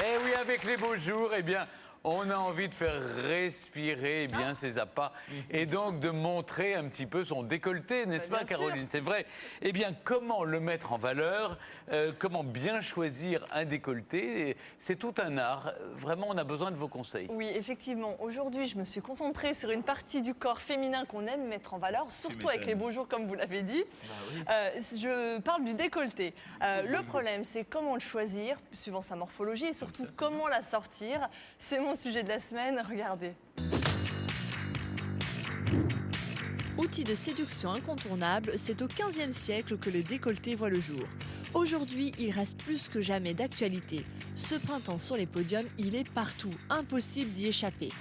Eh oui, avec les beaux jours, eh bien, on a envie de faire respirer ses appâts et donc de montrer un petit peu son décolleté, n'est-ce pas, Caroline? C'est vrai. Eh bien, comment le mettre en valeur? Comment bien choisir un décolleté? C'est tout un art. Vraiment, on a besoin de vos conseils. Oui, effectivement. Aujourd'hui, je me suis concentrée sur une partie du corps féminin qu'on aime mettre en valeur, surtout avec les beaux jours, comme vous l'avez dit. Je parle du décolleté. Le problème, c'est comment le choisir, suivant sa morphologie, et surtout comment la sortir. C'est mon sujet de la semaine. Regardez. Outil de séduction incontournable, c'est au XVe siècle que le décolleté voit le jour. Aujourd'hui, il reste plus que jamais d'actualité. Ce printemps sur les podiums, il est partout, impossible d'y échapper.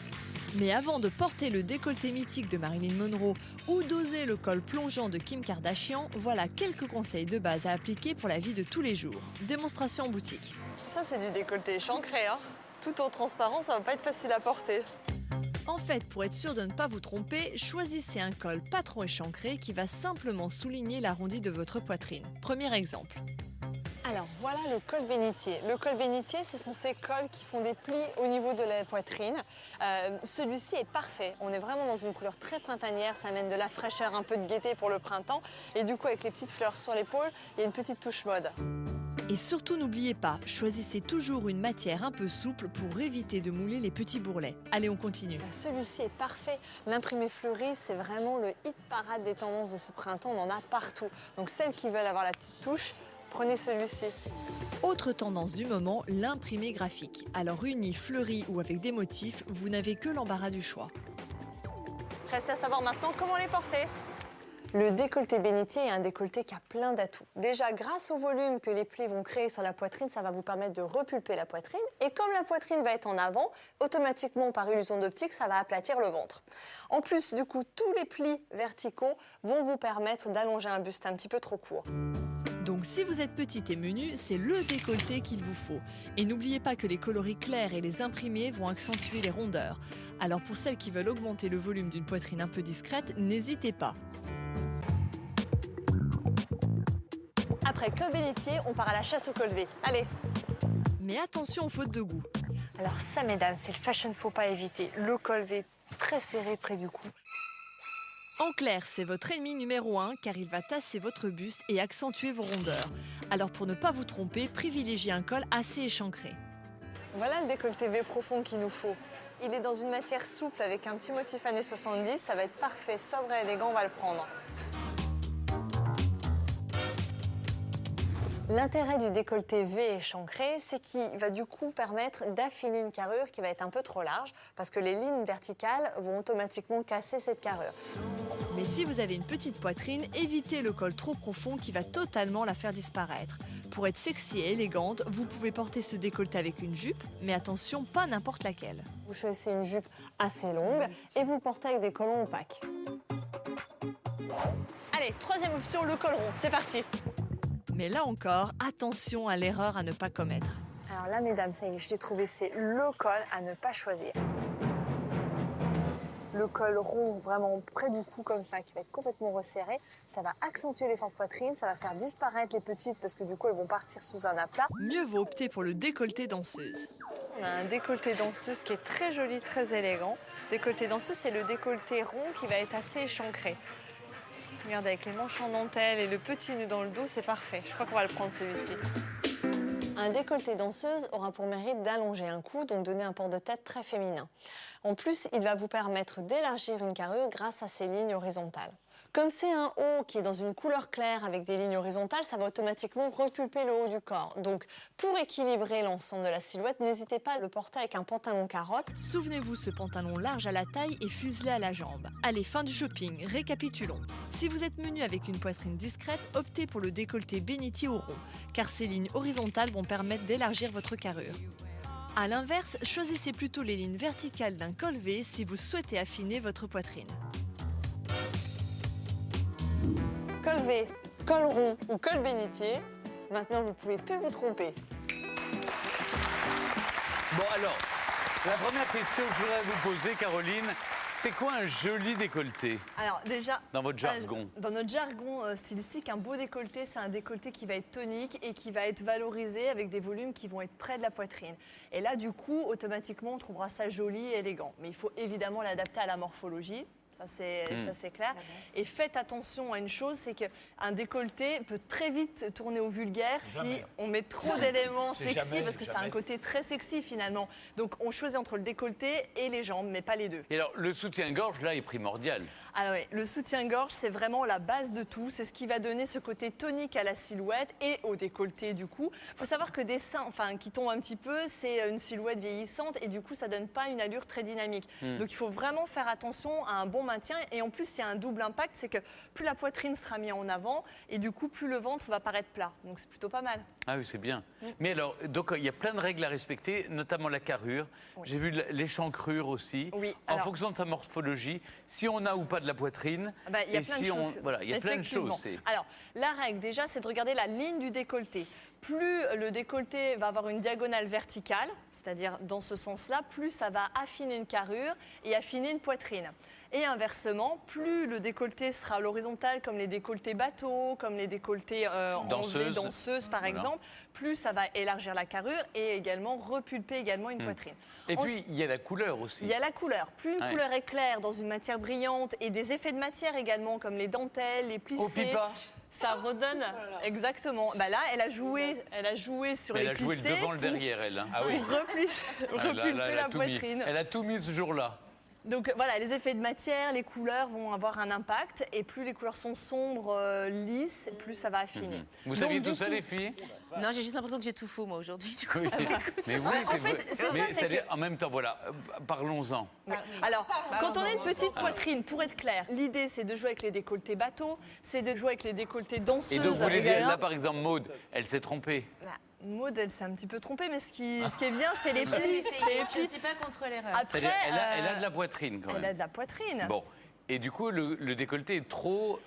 Mais avant de porter le décolleté mythique de Marilyn Monroe ou d'oser le col plongeant de Kim Kardashian, voilà quelques conseils de base à appliquer pour la vie de tous les jours. Démonstration en boutique. Ça, c'est du décolleté échancré, hein. Tout en transparent, ça va pas être facile à porter. En fait, pour être sûr de ne pas vous tromper, choisissez un col pas trop échancré qui va simplement souligner l'arrondi de votre poitrine. Premier exemple. Alors voilà le col bénitier. Le col bénitier, ce sont ces cols qui font des plis au niveau de la poitrine. Celui-ci est parfait. On est vraiment dans une couleur très printanière. Ça amène de la fraîcheur, un peu de gaieté pour le printemps. Et du coup, avec les petites fleurs sur l'épaule, il y a une petite touche mode. Et surtout, n'oubliez pas, choisissez toujours une matière un peu souple pour éviter de mouler les petits bourrelets. Allez, on continue. Celui-ci est parfait. L'imprimé fleuri, c'est vraiment le hit parade des tendances de ce printemps. On en a partout. Donc celles qui veulent avoir la petite touche, prenez celui-ci. Autre tendance du moment, l'imprimé graphique. Alors uni, fleuri ou avec des motifs, vous n'avez que l'embarras du choix. Reste à savoir maintenant comment les porter. Le décolleté bénitier est un décolleté qui a plein d'atouts. Déjà, grâce au volume que les plis vont créer sur la poitrine, ça va vous permettre de repulper la poitrine. Et comme la poitrine va être en avant, automatiquement, par illusion d'optique, ça va aplatir le ventre. En plus, du coup, tous les plis verticaux vont vous permettre d'allonger un buste un petit peu trop court. Donc si vous êtes petite et menue, c'est le décolleté qu'il vous faut. Et n'oubliez pas que les coloris clairs et les imprimés vont accentuer les rondeurs. Alors pour celles qui veulent augmenter le volume d'une poitrine un peu discrète, n'hésitez pas. Après col bénitier, on part à la chasse au col V. Allez. Mais attention aux fautes de goût. Alors ça, mesdames, c'est le fashion faut pas éviter. Le col V très serré près du cou. En clair, c'est votre ennemi numéro 1 car il va tasser votre buste et accentuer vos rondeurs. Alors pour ne pas vous tromper, privilégiez un col assez échancré. Voilà le décolleté V profond qu'il nous faut. Il est dans une matière souple avec un petit motif années 70. Ça va être parfait, sobre et élégant, on va le prendre. L'intérêt du décolleté V échancré, c'est qu'il va du coup permettre d'affiner une carrure qui va être un peu trop large parce que les lignes verticales vont automatiquement casser cette carrure. Mais si vous avez une petite poitrine, évitez le col trop profond qui va totalement la faire disparaître. Pour être sexy et élégante, vous pouvez porter ce décolleté avec une jupe, mais attention, pas n'importe laquelle. Vous choisissez une jupe assez longue et vous le portez avec des collants opaques. Allez, troisième option, le col rond. C'est parti. Mais là encore, attention à l'erreur à ne pas commettre. Alors là, mesdames, ça y est, je l'ai trouvé, c'est le col à ne pas choisir. Le col rond, vraiment près du cou comme ça, qui va être complètement resserré, ça va accentuer l'effort de poitrine, ça va faire disparaître les petites parce que du coup, elles vont partir sous un aplat. Mieux vaut opter pour le décolleté danseuse. On a un décolleté danseuse qui est très joli, très élégant. Décolleté danseuse, c'est le décolleté rond qui va être assez échancré. Regardez, avec les manches en dentelle et le petit nœud dans le dos, c'est parfait. Je crois qu'on va le prendre celui-ci. Un décolleté danseuse aura pour mérite d'allonger un cou, donc donner un port de tête très féminin. En plus, il va vous permettre d'élargir une carrure grâce à ces lignes horizontales. Comme c'est un haut qui est dans une couleur claire avec des lignes horizontales, ça va automatiquement repulper le haut du corps. Donc, pour équilibrer l'ensemble de la silhouette, n'hésitez pas à le porter avec un pantalon carotte. Souvenez-vous, ce pantalon large à la taille et fuselé à la jambe. Allez, fin du shopping, récapitulons. Si vous êtes menu avec une poitrine discrète, optez pour le décolleté bénitier au rond, car ces lignes horizontales vont permettre d'élargir votre carrure. A l'inverse, choisissez plutôt les lignes verticales d'un col V si vous souhaitez affiner votre poitrine. Col V, col rond ou col bénitier, maintenant vous ne pouvez plus vous tromper. Bon alors, la première question que je voudrais vous poser, Caroline, C'est quoi un joli décolleté Alors déjà, dans votre jargon? Dans notre jargon stylistique, un beau décolleté, c'est un décolleté qui va être tonique et qui va être valorisé avec des volumes qui vont être près de la poitrine. Et là, du coup, automatiquement, on trouvera ça joli et élégant. Mais il faut évidemment l'adapter à la morphologie. Ça, c'est clair. Et faites attention à une chose, c'est qu'un décolleté peut très vite tourner au vulgaire si on met trop d'éléments sexy, parce que ça a un côté très sexy finalement. Donc, on choisit entre le décolleté et les jambes, mais pas les deux. Et alors, le soutien-gorge, là, est primordial. Alors oui, le soutien-gorge, c'est vraiment la base de tout. C'est ce qui va donner ce côté tonique à la silhouette et au décolleté, du coup. Il faut savoir que des seins qui tombent un petit peu, c'est une silhouette vieillissante et du coup, ça donne pas une allure très dynamique. Donc, il faut vraiment faire attention à un bon maintien. Et en plus, c'est un double impact, c'est que plus la poitrine sera mise en avant et du coup, plus le ventre va paraître plat. Donc, c'est plutôt pas mal. Ah oui, c'est bien. Mais alors, donc, il y a plein de règles à respecter, notamment la carrure. Oui. J'ai vu l'échancrure aussi. Oui, en fonction de sa morphologie, si on a ou pas de la poitrine. Il y a plein de choses. Voilà, il y a plein de choses. Alors, la règle, déjà, c'est de regarder la ligne du décolleté. Plus le décolleté va avoir une diagonale verticale, c'est-à-dire dans ce sens-là, plus ça va affiner une carrure et affiner une poitrine. Et inversement, plus le décolleté sera à l'horizontale, comme les décolletés bateaux, comme les décolletés danseuses par exemple, plus ça va élargir la carrure et également repulper également une poitrine. Et puis, il y a la couleur aussi. Il y a la couleur. Plus une couleur est claire dans une matière brillante et des effets de matière également, comme les dentelles, les plissés. Au pipa. Ça redonne, exactement. Bah là, elle a joué sur les plissés. Elle a joué le devant, le derrière, elle. Ah oui. Pour repulper la poitrine. Elle a tout mis ce jour-là. Donc voilà, les effets de matière, les couleurs vont avoir un impact. Et plus les couleurs sont sombres, lisses, plus ça va affiner. Vous saviez tout ça, les filles? Non, j'ai juste l'impression que j'ai tout faux, moi, aujourd'hui. Oui. Mais oui, en même temps, voilà, parlons-en. Oui. Alors, quand on a une petite poitrine, pour être clair, l'idée, c'est de jouer avec les décolletés bateaux, c'est de jouer avec les décolletés danseuses. Et donc, vous voulez dire, là, par exemple, Maude, elle s'est trompée. Maude, elle s'est un petit peu trompée, mais ce qui est bien, c'est les plis. Je ne suis pas contre l'erreur. Après, elle a de la poitrine, quand même. Elle a de la poitrine. Bon. Et du coup, le décolleté est trop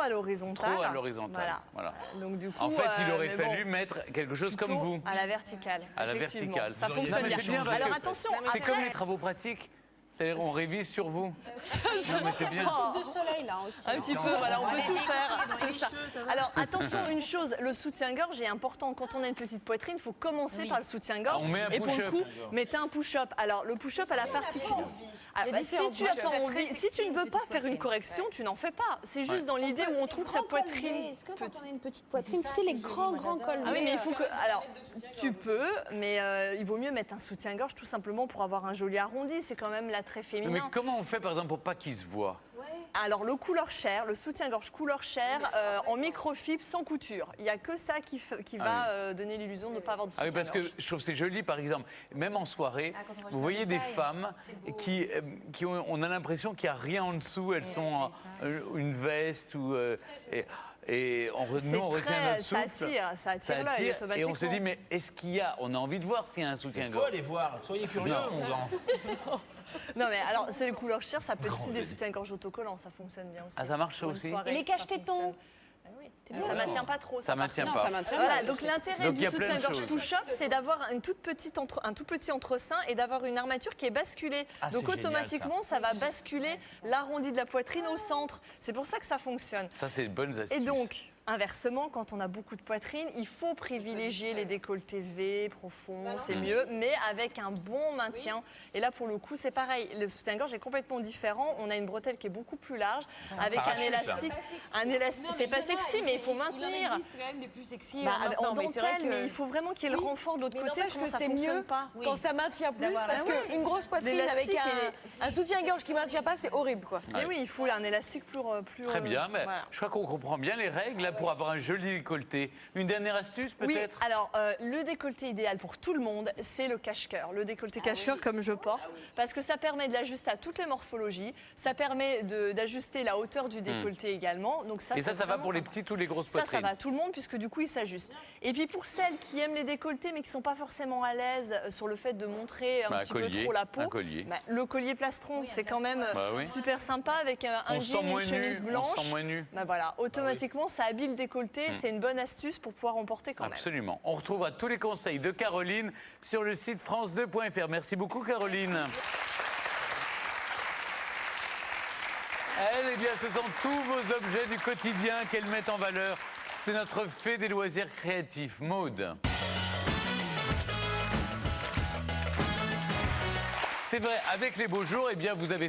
à l'horizontale. Trop à l'horizontale. Voilà. Donc, du coup, en fait, il aurait fallu mettre quelque chose comme vous. À la verticale. À la verticale. Ça fonctionne bien. Alors attention. C'est comme les travaux pratiques. C'est-à-dire, on révise sur vous. Non, mais c'est bien. Un petit peu de soleil, là, aussi. Un petit peu, voilà, on peut tout faire. C'est ça. Alors, attention, une chose, le soutien-gorge est important. Quand on a une petite poitrine, il faut commencer par le soutien-gorge. On met un et pour le push-up. coup, mettez un push-up. Alors, le push-up a la particularité. Si tu as pas envie, si tu ne veux pas faire une correction, tu n'en fais pas. C'est juste dans l'idée où on trouve sa poitrine. Est-ce que quand on a une petite poitrine, tu sais, les grands colvés. Ah oui, mais il faut que. Alors, tu peux, mais il vaut mieux mettre un soutien-gorge tout simplement pour avoir un joli arrondi. C'est quand même très féminin. Mais comment on fait, par exemple, pour pas qu'il se voit? Alors, le couleur chair, le soutien-gorge couleur chair en microfibre sans couture. Il n'y a que ça qui va donner l'illusion de ne pas avoir de soutien-gorge. Parce que je trouve que c'est joli, par exemple, même en soirée, vous voyez des femmes qui on a l'impression qu'il n'y a rien en dessous, elles sont une veste ou... Et nous, on retient notre souffle. Ça attire l'œil automatiquement. Et on se dit, mais est-ce qu'il y a... On a envie de voir s'il y a un soutien-gorge. Il faut aller voir. Soyez curieux, mon grand. Non, mais alors, c'est le couleur chair, ça peut être aussi des soutiens-gorge autocollants, ça fonctionne bien aussi. Ah, ça marche aussi. Et les cache-tétons? Ça maintient pas trop. Ça maintient pas. Ça maintient voilà, donc l'intérêt du il y a plein de soutien-gorge choses. push-up, c'est d'avoir un tout petit entre-sein et d'avoir une armature qui est basculée. Donc c'est génial, automatiquement, ça va basculer l'arrondi de la poitrine au centre. C'est pour ça que ça fonctionne. Ça, c'est de bonnes astuces. Et donc, inversement, quand on a beaucoup de poitrine, il faut privilégier les décolletés V, profonds, c'est mieux, mais avec un bon maintien. Et là, pour le coup, c'est pareil. Le soutien-gorge est complètement différent. On a une bretelle qui est beaucoup plus large, avec un élastique. C'est pas sexy, mais il faut maintenir. Il existe quand même des plus sexy. En dentelle, mais il faut vraiment qu'il y ait le renfort de l'autre côté, sinon ça fonctionne pas. Quand ça maintient plus, parce qu'une grosse poitrine avec un soutien-gorge qui ne maintient pas, c'est horrible, quoi. Mais oui, il faut un élastique plus... Très bien, mais je crois qu'on comprend bien les règles pour avoir un joli décolleté. Une dernière astuce, peut-être? Oui, alors, le décolleté idéal pour tout le monde, c'est le cache-cœur. Le décolleté cache-cœur comme je porte, parce que ça permet de l'ajuster à toutes les morphologies, ça permet d'ajuster la hauteur du décolleté également. Donc ça, et ça va pour les petites ou les grosses poitrines? Ça va à tout le monde, puisque du coup, il s'ajuste. Et puis pour celles qui aiment les décolletés, mais qui ne sont pas forcément à l'aise sur le fait de montrer un petit peu trop la peau, le collier plastron, c'est quand même super sympa, avec un jean, une chemise blanche. On se sent moins nu. Voilà, automatiquement, ça habille le décolleté. C'est une bonne astuce pour pouvoir en porter quand même. Absolument. On retrouvera tous les conseils de Caroline sur le site france2.fr. Merci beaucoup, Caroline. Elle, eh bien, ce sont tous vos objets du quotidien qu'elle met en valeur. C'est notre fée des loisirs créatifs, Maude. C'est vrai, avec les beaux jours, eh bien, vous avez